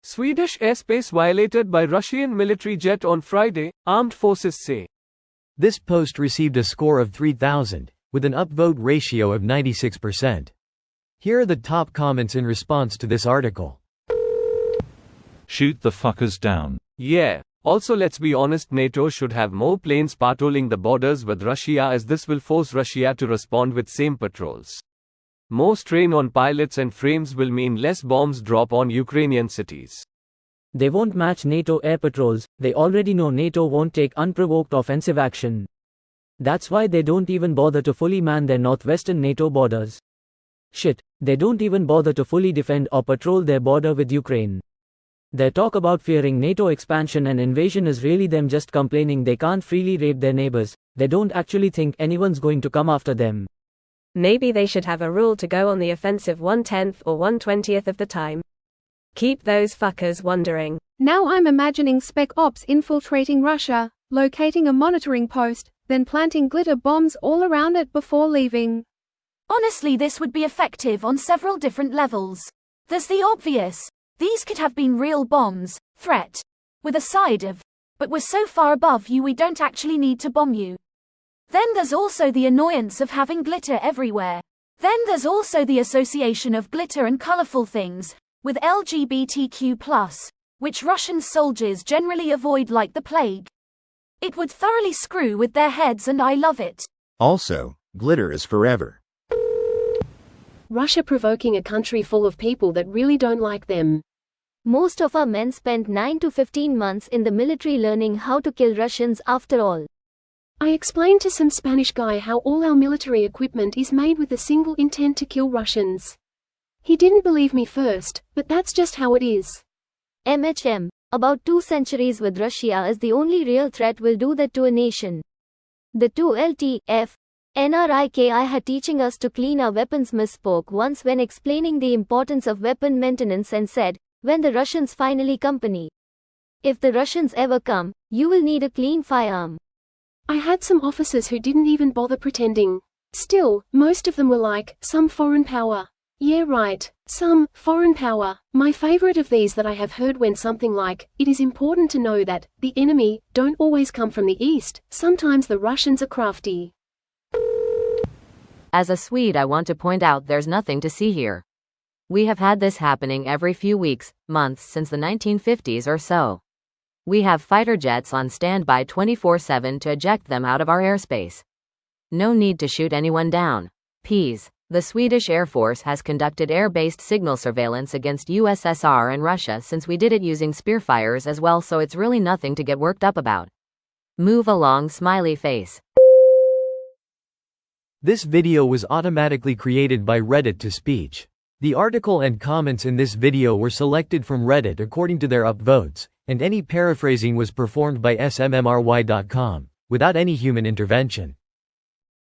Swedish airspace violated by Russian military jet on Friday, armed forces say. This post received a score of 3,000, with an upvote ratio of 96%. Here are the top comments in response to this article. Shoot the fuckers down. Yeah. Also, let's be honest, NATO should have more planes patrolling the borders with Russia, as this will force Russia to respond with same patrols. More strain on pilots and frames will mean less bombs drop on Ukrainian cities. They won't match NATO air patrols. They already know NATO won't take unprovoked offensive action. That's why they don't even bother to fully man their northwestern NATO borders. Shit, they don't even bother to fully defend or patrol their border with Ukraine. Their talk about fearing NATO expansion and invasion is really them just complaining they can't freely raid their neighbors. They don't actually think anyone's going to come after them. Maybe they should have a rule to go on the offensive 1/10th or 1/20th of the time. Keep those fuckers wondering. Now I'm imagining Spec Ops infiltrating Russia, locating a monitoring post, then planting glitter bombs all around it before leaving. Honestly, this would be effective on several different levels. There's the obvious. These could have been real bombs, threat, with a side of, but we're so far above you we don't actually need to bomb you. Then there's also the annoyance of having glitter everywhere. Then there's also the association of glitter and colorful things, with LGBTQ+, which Russian soldiers generally avoid like the plague. It would thoroughly screw with their heads and I love it. Also, glitter is forever. Russia provoking a country full of people that really don't like them. Most of our men spent 9 to 15 months in the military learning how to kill Russians after all. I explained to some Spanish guy how all our military equipment is made with the single intent to kill Russians. He didn't believe me first, but that's just how it is. MHM, about 2 centuries with Russia is the only real threat will do that to a nation. The 2LTF, NRIKI had teaching us to clean our weapons misspoke once when explaining the importance of weapon maintenance and said, when the Russians finally company. If the Russians ever come, you will need a clean firearm. I had some officers who didn't even bother pretending. Still, most of them were like, some foreign power. Yeah right, some foreign power. My favorite of these that I have heard went something like, it is important to know that the enemy don't always come from the east, sometimes the Russians are crafty. As a Swede, I want to point out there's nothing to see here. We have had this happening every few weeks, months since the 1950s or so. We have fighter jets on standby 24/7 to eject them out of our airspace. No need to shoot anyone down. Peas. The Swedish Air Force has conducted air-based signal surveillance against USSR and Russia since we did it using Spearfires as well, so it's really nothing to get worked up about. Move along, smiley face. This video was automatically created by Reddit to speech. The article and comments in this video were selected from Reddit according to their upvotes, and any paraphrasing was performed by smmry.com, without any human intervention.